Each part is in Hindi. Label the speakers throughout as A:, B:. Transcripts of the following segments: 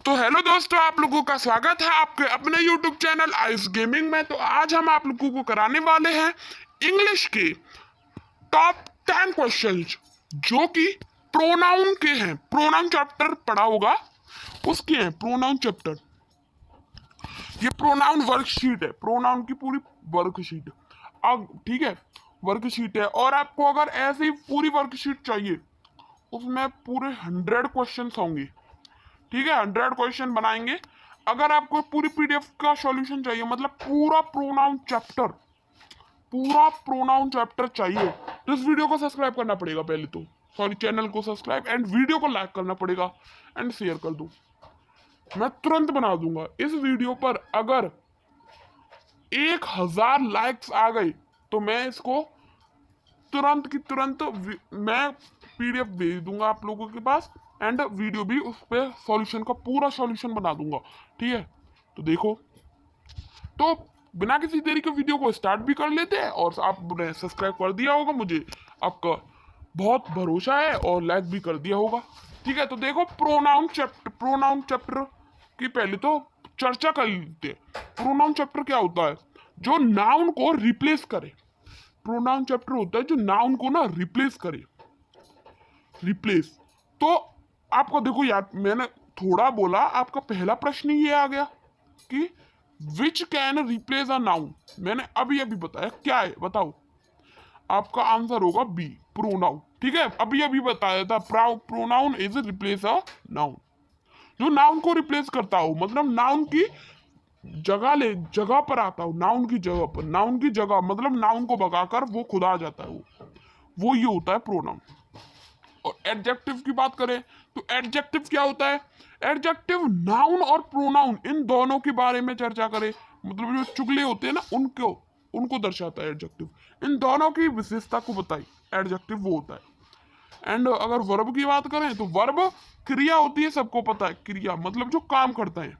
A: तो हेलो दोस्तों, आप लोगों का स्वागत है आपके अपने YouTube चैनल आइस गेमिंग में। तो आज हम आप लोगों को कराने वाले हैं इंग्लिश के टॉप 10 क्वेश्चंस जो कि प्रोनाउन के हैं। प्रोनाउन चैप्टर पढ़ा होगा, उसके हैं प्रोनाउन चैप्टर। ये प्रोनाउन वर्कशीट है, प्रोनाउन की पूरी वर्कशीट। अब ठीक है, वर्कशीट है और आपको अगर ऐसी पूरी वर्कशीट चाहिए उसमें पूरे 100 क्वेश्चन होंगे। ठीक है, 100 क्वेश्चन बनाएंगे। अगर आपको पूरी पीडीएफ का सॉल्यूशन चाहिए, मतलब पूरा प्रोनाउन चैप्टर चाहिए, तो इस वीडियो को सब्सक्राइब करना पड़ेगा पहले तो। सॉरी, चैनल को सब्सक्राइब एंड वीडियो को लाइक करना पड़ेगा एंड शेयर कर दो। मैं तुरंत बना दूंगा। इस वीडियो पर अगर 1000 लाइक्स आ गए तो मैं इसको तुरंत की तुरंत मैं पीडीएफ भेज दूंगा आप लोगों के पास एंड वीडियो भी उस पर सॉल्यूशन का पूरा सॉल्यूशन बना दूंगा। ठीक है, तो देखो, तो बिना किसी देरी के वीडियो को स्टार्ट भी कर लेते हैं। और आपने सब्सक्राइब कर दिया होगा, मुझे आपका बहुत भरोसा है, और लाइक भी कर दिया होगा। ठीक है, तो देखो, प्रोनाउन चैप्टर की पहले तो चर्चा कर लेते हैं। प्रोनाउन चैप्टर क्या होता है? जो नाउन को रिप्लेस करे। प्रोनाउन चैप्टर होता है जो नाउन को ना रिप्लेस करे। रिप्लेस तो आपको देखो यार, मैंने थोड़ा बोला, आपका पहला प्रश्न ही ये आ गया कि which can replace a noun. मैंने अभी अभी बताया, क्या है बताओ। आपका आंसर होगा बी, प्रोनाउन। ठीक है, अभी अभी बताया था, pronoun is replace a noun. जो नाउन को रिप्लेस करता हो, मतलब नाउन की जगह पर आता हो, नाउन की जगह पर। नाउन की जगह मतलब नाउन को भगाकर वो खुद आ जाता है, वो ये होता है प्रोनाउन। और एडजेक्टिव की बात करें तो एडजेक्टिव क्या होता है? एडजेक्टिव नाउन और प्रोनाउन इन दोनों के बारे में चर्चा करें, मतलब जो चुगले होते हैं ना उनको दर्शाता है एडजेक्टिव। इन दोनों की विशेषता को बताई, एडजेक्टिव वो होता है। एंड अगर वर्ब की बात करें तो वर्ब क्रिया होती है, सबको पता है। क्रिया मतलब जो काम करते हैं,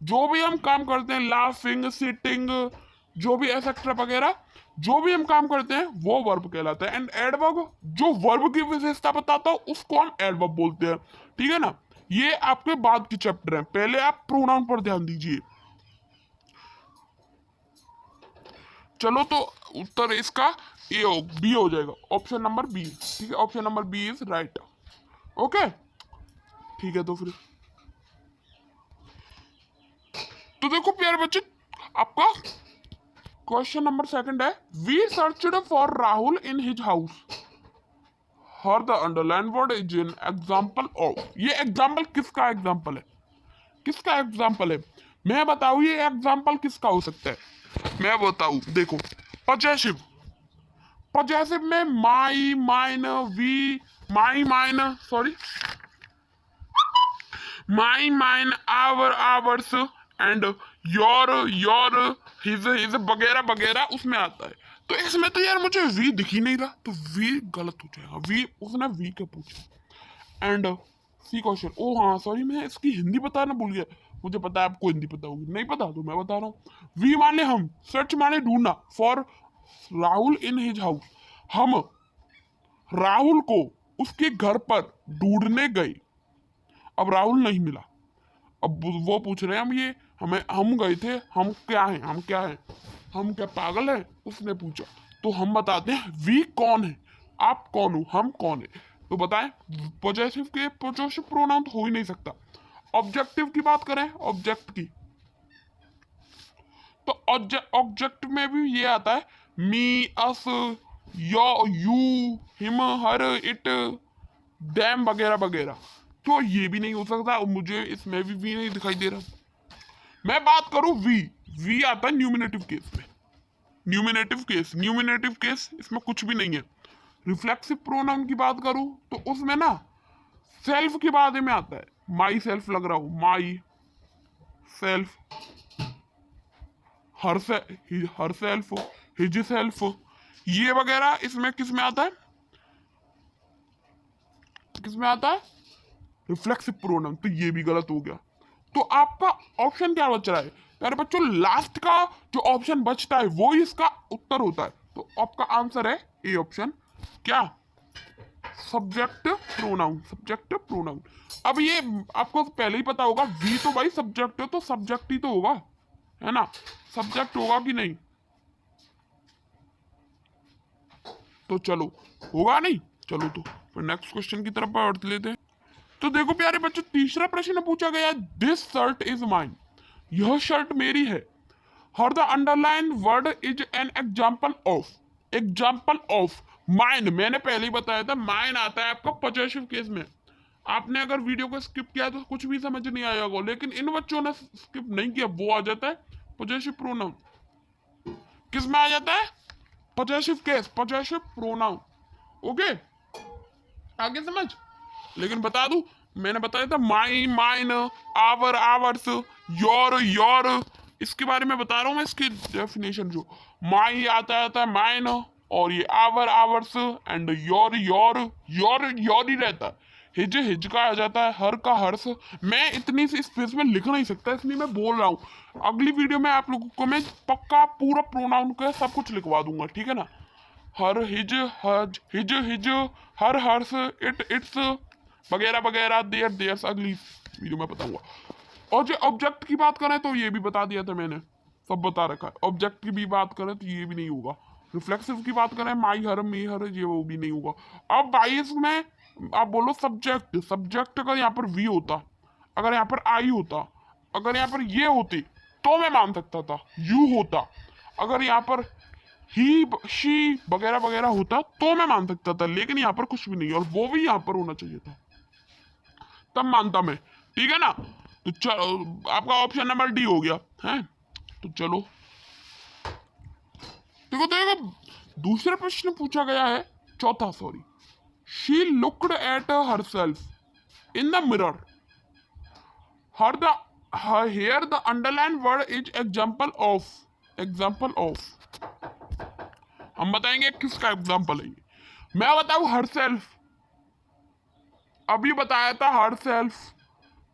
A: जो भी हम काम करते हैं, लाफिंग, सिटिंग, जो भी एक्सेट्रा वगैरह, जो भी हम काम करते हैं वो वर्ब कहलाता है। एंड एडवर्ब जो वर्ब की विशेषता बताता है उसको हम एडवर्ब बोलते हैं। ठीक है ना, ये आपके बाद के चैप्टर हैं, पहले आप प्रोनाउन पर ध्यान दीजिए। चलो, तो उत्तर इसका ए हो, बी हो जाएगा, ऑप्शन नंबर बी। ठीक है, option number B is right. Okay, ठीक है, तो फिर तो देखो प्यारे बच्चे, आपका क्वेश्चन नंबर सेकंड है, we searched for Rahul in his house. Here the underline word is an example of. ये एग्जाम्पल किसका एग्जाम्पल है? किसका एग्जाम्पल है? मैं बताऊं ये एग्जाम्पल किसका हो सकता है? मैं बताऊं, देखो, पजेसिव। पजेसिव में my, mine, we, my, mine, sorry, my, mine, our, hours and your, his वगैरह वगैरह उसमें आता है। तो इसमें तो यार मुझे वी दिख ही नहीं रहा, तो वी गलत हो जाएगा। वी, उसने वी के पूछा। एंड सी क्वेश्चन, ओ हाँ सॉरी, मैं इसकी हिंदी बताना भूल गया। मुझे पता है आपको हिंदी पता होगी, नहीं पता तो मैं बता रहा हूँ। वी माने हम, सर्च माने ढूंढना, for Rahul in his house, हम राहुल को उसके घर पर ढूंढने गए। अब राहुल नहीं मिला, अब वो पूछ रहे हैं हम, ये हमें, हम गए थे, हम क्या हैं, हम क्या हैं, हम क्या पागल हैं? उसने पूछा, तो हम बताते हैं वी कौन है, आप कौन हो, हम कौन है। तो बताएं, पॉजेसिव के पॉजेसिव प्रोनाउन तो हो ही नहीं सकता। ऑब्जेक्टिव की बात करें, ऑब्जेक्ट की, तो ऑब्जेक्ट में भी ये आता है, me, us, you, you, him, her, it, them वगैरह वगैरह। तो ये भी नहीं हो सकता, और मुझे इसमें भी वी नहीं दिखाई दे रहा। मैं बात करूं वी, वी आता है न्यूमिनेटिव केस में। न्यूमिनेटिव केस इसमें कुछ भी नहीं है। रिफ्लेक्सिव प्रोनाउन की बात करूं तो उसमें ना सेल्फ के बाद में आता है, माई सेल्फ लग रहा हूं, my self, her self, his self, ये वगैरह इसमें किस में आता है? किस में आता है? Reflexive pronoun. तो ये भी गलत हो गया। तो आपका ऑप्शन क्या बच रहा है प्यारे बच्चों? लास्ट का जो ऑप्शन बचता है वो ही इसका उत्तर होता है। तो आपका आंसर है ए ऑप्शन, क्या? Subject pronoun, subject pronoun. अब ये आपको पहले ही पता होगा, वी तो भाई सब्जेक्ट है, तो सब्जेक्ट ही तो होगा, है ना, सब्जेक्ट होगा कि नहीं, तो चलो होगा नहीं, चलो तो फिर नेक्स्ट क्वेश्चन की तरफ बढ़ लेते हैं। तो देखो प्यारे बच्चों, तीसरा प्रश्न पूछा गया, दिस शर्ट इज माइन, यह शर्ट मेरी है। हर the underline word is an example of, example of mine, मैंने पहले ही बताया था माइन आता है आपका पॉजेसिव केस में। आपने अगर वीडियो को स्किप किया तो कुछ भी समझ नहीं आया होगा, लेकिन इन बच्चों ने स्किप नहीं किया, वो आ जाता है पॉजेसिव प्रोनाउन। किस में आ जाता है, possessive case, possessive pronoun. Okay, आगे समझ। लेकिन बता दूं, मैंने बताया था my, mine, our, ours, your, इसके बारे में बता रहा हूं मैं, इसकी डेफिनेशन। जो माई आता है माइन, और ये आवर, आवर्स, एंड योर ही रहता है। हिज का आ जाता है, हर का हर्ष। मैं इतनी सी स्पेस में लिख नहीं सकता, इसलिए मैं बोल रहा हूँ। अगली वीडियो में आप लोगों को मैं पक्का पूरा प्रोनाउन का सब कुछ लिखवा दूंगा, ठीक है ना। हर, हिज, हज, हिज, हर, हर्ष, इट्स वगैरह वगैरह, देयर्स अगली वीडियो में बताऊंगा। और जो ऑब्जेक्ट की बात करें तो ये भी बता दिया था मैंने, सब बता रखा है। ऑब्जेक्ट की भी बात करें तो ये भी नहीं होगा। रिफ्लेक्सिव की बात करें, माई, हर, मी, हर, ये वो भी नहीं होगा। अब भाई इसमें आप बोलो सब्जेक्ट, सब्जेक्ट अगर यहाँ पर वी होता, अगर यहाँ पर आई होता, अगर यहाँ पर ये होती तो मैं मान सकता था, यू होता, अगर यहाँ पर ही, शी वगैरह वगैरह होता तो मैं मान सकता था, लेकिन यहाँ पर कुछ भी नहीं, और वो भी यहाँ पर होना चाहिए था, तब मानता मैं, ठीक है ना। तो चलो, आपका ऑप्शन नंबर डी हो गया है। तो चलो देखो देखो, दूसरा प्रश्न पूछा गया है, चौथा sorry. She looked at herself in the mirror, here the here the underline word is example of, example of. हम बताएंगे किसका एग्जाम्पल है ये। मैं बताऊं हर सेल्फ, अभी बताया था हर सेल्फ,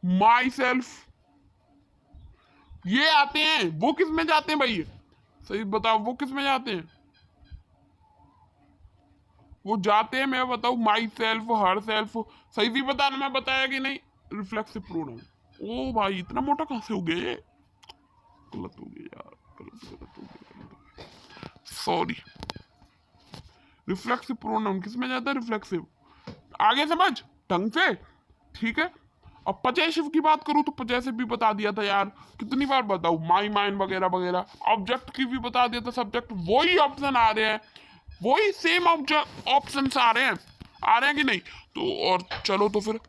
A: माई सेल्फ, ये आते हैं, वो किस में जाते हैं भाई, सही बताओ, वो किस में जाते हैं, वो जाते हैं, मैं बताऊं माई सेल्फ, हर सेल्फ, सही भी बताना, मैं बताया कि नहीं, रिफ्लेक्सिव प्रोनाउन। ओ भाई इतना मोटा कहां से हो गया ये, गलत हो गया यार, गलत हो गया, सॉरी। रिफ्लेक्सिव प्रोनाउन किस में जाता है, रिफ्लेक्सिव, आगे समझ ढंग से, ठीक है। अब पजेसिव की बात करूं तो पजेसिव भी बता दिया था यार, कितनी बार बताऊं, माई, माइन वगैरह वगैरह। ऑब्जेक्ट की भी बता दिया था, सब्जेक्ट, वही ऑप्शन आ रहे हैं, वही सेम ऑब्जेक्ट ऑप्शन आ रहे हैं कि नहीं। तो और चलो तो फिर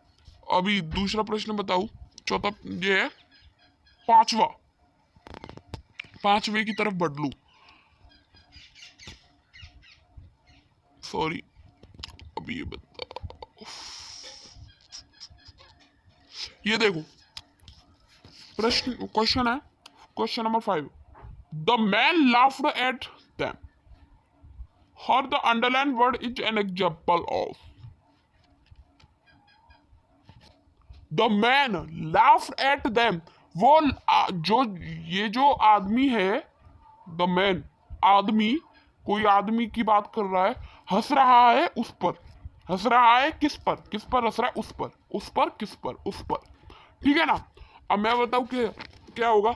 A: अभी दूसरा प्रश्न बताऊं, चौथा ये है, पांचवा, पांचवे की तरफ बढ़ लू, सॉरी, अभी ये बता, ये देखो प्रश्न, क्वेश्चन है, question number 5। The man laughed at them, her the underline word is an example of, the man laughed at them, वो जो, ये जो आदमी है, द मैन, आदमी, कोई आदमी की बात कर रहा है, हंस रहा है उस पर, हंस रहा है किस पर हंस रहा है, उस पर, उस पर, किस पर, उस पर, ठीक है ना। अब मैं बताऊं कि क्या होगा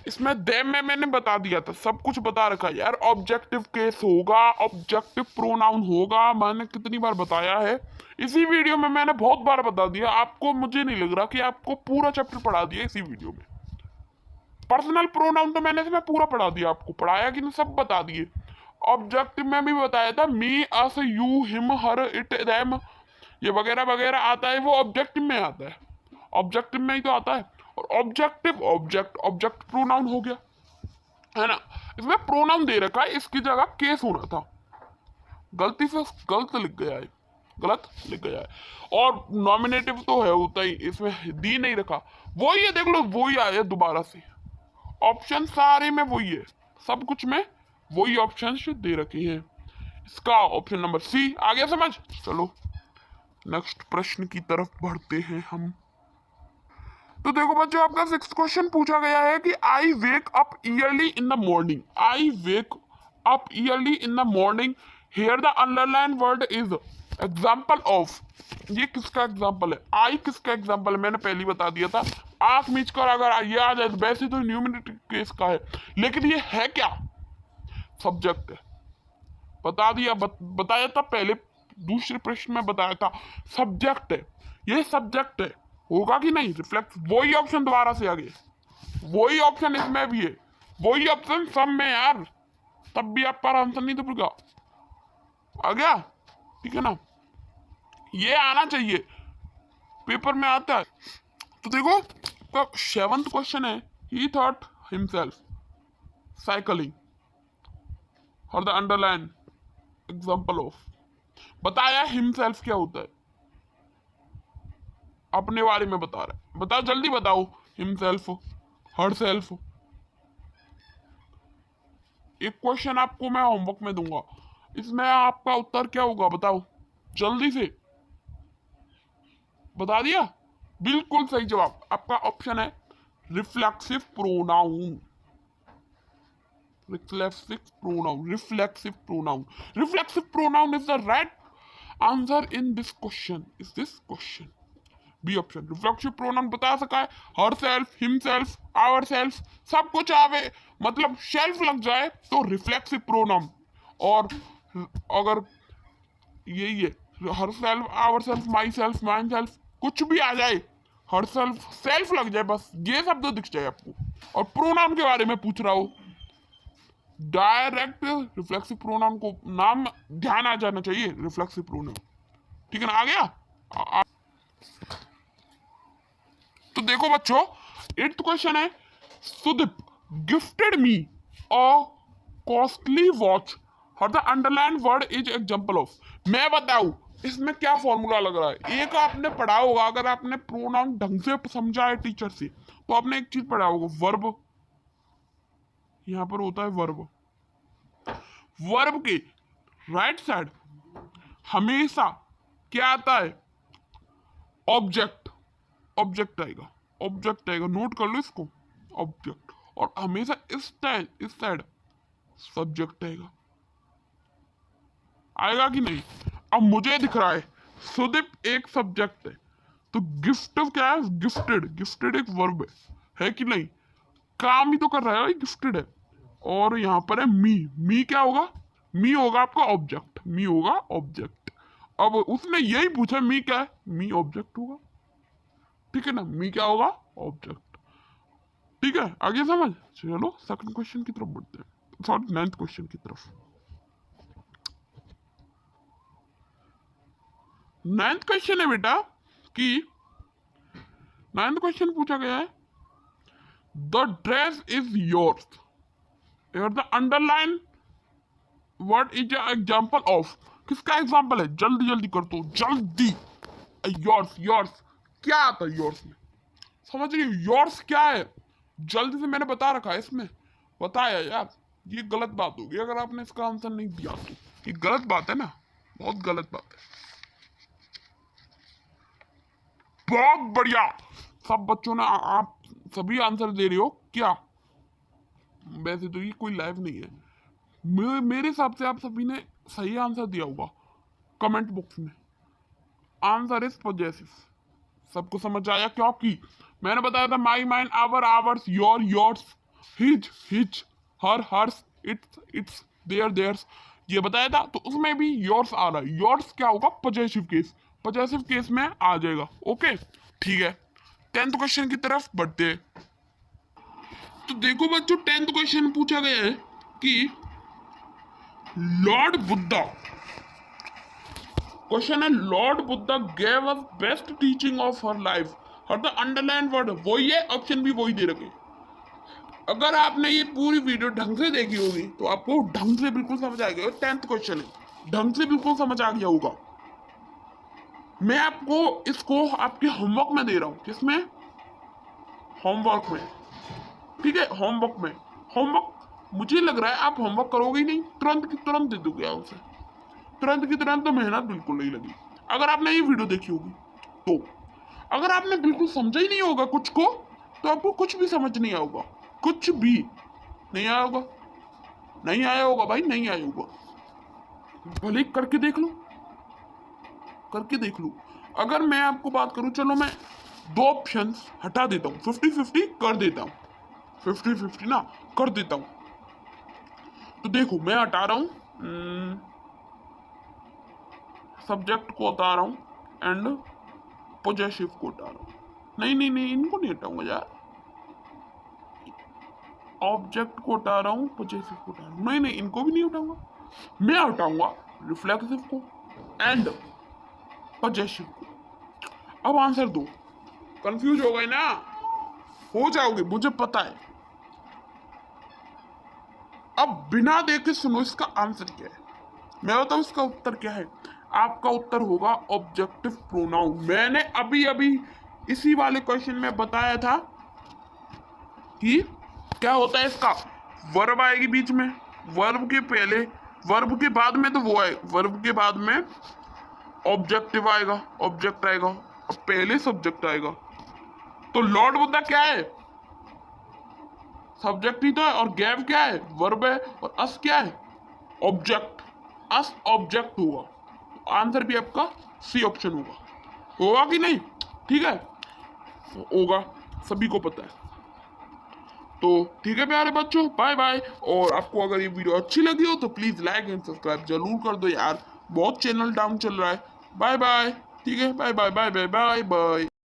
A: इसमें, देम में मैंने बता दिया था, सब कुछ बता रखा है यार। ऑब्जेक्टिव केस होगा, ऑब्जेक्टिव प्रोनाउन होगा, मैंने कितनी बार बताया है, इसी वीडियो में मैंने बहुत बार बता दिया आपको। मुझे नहीं लग रहा कि आपको पूरा चैप्टर पढ़ा दिया इसी वीडियो में। पर्सनल प्रोनाउन तो मैंने इसमें पूरा पढ़ा दिया, आपको पढ़ाया कि नहीं, सब बता दिए। ऑब्जेक्टिव में भी बताया था, me, us, you, him, her, it, them, ये वगैरह वगैरह आता है, वो ऑब्जेक्टिव में आता है, ऑब्जेक्टिव में ही तो आता है। और ऑब्जेक्टिव, ऑब्जेक्ट प्रोनाउन हो गया, है ना। इसमें प्रोनाउन दे रखा है, इसकी जगह केस होना था, गलती से गलत लिख गया है, गलत लिख गया है। और नॉमिनेटिव तो है होता ही, इसमें दी नहीं रखा, वही है, देख लो वही आया दोबारा से, ऑप्शन सारे में वही है, सब कुछ में वही ऑप्शन दे रखे हैं। इसका ऑप्शन नंबर सी आ गया समझ। चलो नेक्स्ट प्रश्न की तरफ बढ़ते हैं हम। तो देखो बच्चों, आपका 6th क्वेश्चन पूछा गया है कि I wake up early in the morning, I wake up early in the morning, here the underline word is, example of, ये किसका एग्जाम्पल है? आई किसका एग्जाम्पल है? मैंने पहले ही बता दिया था। आंख मीच कर अगर ये आ जाए, वैसे तो न्यूमरेटर केस का है, लेकिन ये है क्या? सब्जेक्ट है। बता दिया, बताया था पहले, दूसरे प्रश्न में बताया था, सब्जेक्ट है। ये सब्जेक्ट है, होगा कि नहीं? रिफ्लेक्स, वही ऑप्शन दोबारा से आ गया, वही ऑप्शन इसमें भी है, वही ऑप्शन सब में यार, तब भी आप पर आंसर नहीं तो आ गया, ठीक है ना? ये आना चाहिए, पेपर में आता है। तो देखो, तो 7th क्वेश्चन है, ही थॉट हिमसेल्फ साइकिलिंग और द अंडरलाइन एग्जाम्पल ऑफ। बताया हिमसेल्फ क्या होता है, अपने बारे में बता रहा है, बताओ जल्दी बताओ। Himself, her self. एक क्वेश्चन आपको मैं होमवर्क में दूंगा, इसमें आपका उत्तर क्या होगा बताओ जल्दी से। बता दिया, बिल्कुल सही जवाब आपका ऑप्शन है reflexive pronoun. Reflexive pronoun, reflexive pronoun, reflexive pronoun is the right answer in this question, is this question. B option, reflexive pronoun बता सका है, herself, himself, ourself, सब कुछ आवे, मतलब सेल्फ लग जाए तो रिफ्लेक्सिव प्रोनाउन। और अगर यही है, herself, ourself, myself, mine self, कुछ भी आ जाए, हर सेल्फ, सेल्फ लग जाए, बस ये शब्द तो दिख जाए आपको, और प्रोनाउन के बारे में पूछ रहा हो, डायरेक्ट रिफ्लेक्सिव प्रोनाउन को नाम ध्यान आ जाना चाहिए, रिफ्लेक्सिव प्रोनाउन, ठीक है ना? आ गया? तो देखो बच्चों, 8th क्वेश्चन है, Sudeep gifted me a costly watch, और the underline word is example of. मैं बताऊं इसमें क्या फॉर्मूला लग रहा है? एक आपने पढ़ा होगा, अगर आपने प्रोनाउन ढंग से समझा है टीचर से, तो आपने एक चीज पढ़ा होगा, वर्ब। यहां पर होता है वर्ब, वर्ब के राइट साइड हमेशा क्या आता है? ऑब्जेक्ट, ऑब्जेक्ट आएगा, ऑब्जेक्ट आएगा, नोट कर लो इसको, ऑब्जेक्ट। और हमेशा इस साइड सब्जेक्ट आएगा, आएगा कि नहीं? अब मुझे दिख रहा है सुदीप एक सब्जेक्ट है, तो गिफ्ट क्या है? गिफ्टेड, गिफ्टेड एक वर्ब है कि नहीं? काम ही तो कर रहा है, गिफ्टेड है। और यहाँ पर है मी, मी क्या होगा? मी होगा आपका ऑब्जेक्ट, मी होगा ऑब्जेक्ट। अब उसने यही पूछा मी क्या है, मी ऑब्जेक्ट होगा, ठीक है ना? मी क्या होगा? ऑब्जेक्ट, ठीक है? आगे समझ। चलो सेकंड क्वेश्चन की तरफ बढ़ते हैं, सॉरी 9th क्वेश्चन की तरफ। 9th क्वेश्चन है बेटा कि 9th क्वेश्चन पूछा गया है, द ड्रेस इज योर्स और the underline word is example of. किसका एग्जाम्पल है? जल्दी जल्दी कर दो, जल्दी। योर्स, योर्स क्या आता है योर्स में? समझ रही हो योर्स क्या है? जल्दी से, मैंने बता रखा है इसमें, बताया यार। ये गलत बात होगी अगर आपने इसका आंसर नहीं दिया तो, ये गलत बात है ना, बहुत गलत बात है। बहुत बढ़िया, सब बच्चों ने आप सभी आंसर दे रहे हो क्या? वैसे तो ये कोई लाइव नहीं है, मेरे हिसाब से आप सभी ने सही आंसर दिया होगा कमेंट बॉक्स में। Answer is possessive. सबको समझ आया? क्योंकि मैंने बताया था my, mine, our, ours, your, yours, his, his, her, hers, its, its, their, theirs, ये बताया था। तो उसमें भी योर्स आ रहा है, योर्स क्या होगा? पॉजेसिव केस, पॉजेसिव केस में आ जाएगा। ओके, ठीक है। 10th क्वेश्चन की तरफ बढ़ते हैं। तो देखो बच्चों, 10th क्वेश्चन पूछा गया है कि लॉर्ड बुद्धा, क्वेश्चन है, Lord Buddha gave us best teaching of her life, और द अंडरलाइन वर्ड वही है, ऑप्शन भी वही दे रखे। अगर आपने ये पूरी वीडियो ढंग से देखी होगी तो आपको ढंग से बिल्कुल समझ आ गया। 10th क्वेश्चन है, ढंग से बिल्कुल समझ आ गया होगा। मैं आपको इसको आपके होमवर्क में दे रहा हूँ, किसमें? होमवर्क में, ठीक है? होमवर्क में, होमवर्क मुझे लग रहा है आप होमवर्क करोगे ही नहीं, तुरंत की तुरंत दे दोगे आंसर, तुरंत की तुरंत, तो मेहनत बिल्कुल नहीं लगी अगर आपने ये वीडियो देखी होगी तो। अगर आपने बिल्कुल समझा ही नहीं होगा कुछ को, तो आपको कुछ भी समझ नहीं आएगा, कुछ भी नहीं आया होगा, नहीं आया होगा भाई, नहीं आया होगा, भले करके देख लो, करके देख लूँ। अगर मैं आपको बात करूँ, चलो मैं दो ऑप्शंस हटा देता हूँ, 50-50 कर देता हूँ, 50-50 ना कर देता हूँ। तो देखो मैं हटा रहा हूँ, सब्जेक्ट को हटा रहा हूँ एंड पोजेसिव को हटा रहा हूँ। नहीं नहीं नहीं, इनको नहीं हटाऊंगा यार, ऑब्जेक्ट को हटा रहा हूँ, पोजेसिव को हटा रहा हूँ। नहीं नहीं, इनको भी नहीं हटाऊंगा, मैं हटाऊंगा रिफ्लेक्सिव को एंड पोजेसिव को। अब आंसर दो। कंफ्यूज हो गए ना, हो जाओगे, मुझे पता है। अब बिना देखे सुनो इसका आंसर क्या है। मैं बताऊं इसका उत्तर क्या है। आपका उत्तर होगा ऑब्जेक्टिव प्रोनाउन। मैंने अभी अभी इसी वाले क्वेश्चन में बताया था कि क्या होता है इसका, वर्ब आएगी बीच में, वर्ब के पहले, वर्ब के बाद में तो वो आए, वर्ब के बाद में ऑब्जेक्टिव आएगा, ऑब्जेक्ट आएगा और पहले सब्जेक्ट आएगा। तो लॉर्ड बुद्धा क्या है, सब्जेक्ट ही तो है, और गैव क्या है, वर्ब है, और अस क्या है, ऑब्जेक्ट। अस ऑब्जेक्ट होगा। आंसर भी आपका सी ऑप्शन होगा। होगा कि नहीं, ठीक है, होगा, सभी को पता है। तो ठीक है प्यारे बच्चों, बाय बाय। और आपको अगर ये वीडियो अच्छी लगी हो तो प्लीज लाइक एंड सब्सक्राइब जरूर कर दो यार, बहुत चैनल डाउन चल रहा है। बाय बाय, ठीक है, bye bye bye bye bye bye.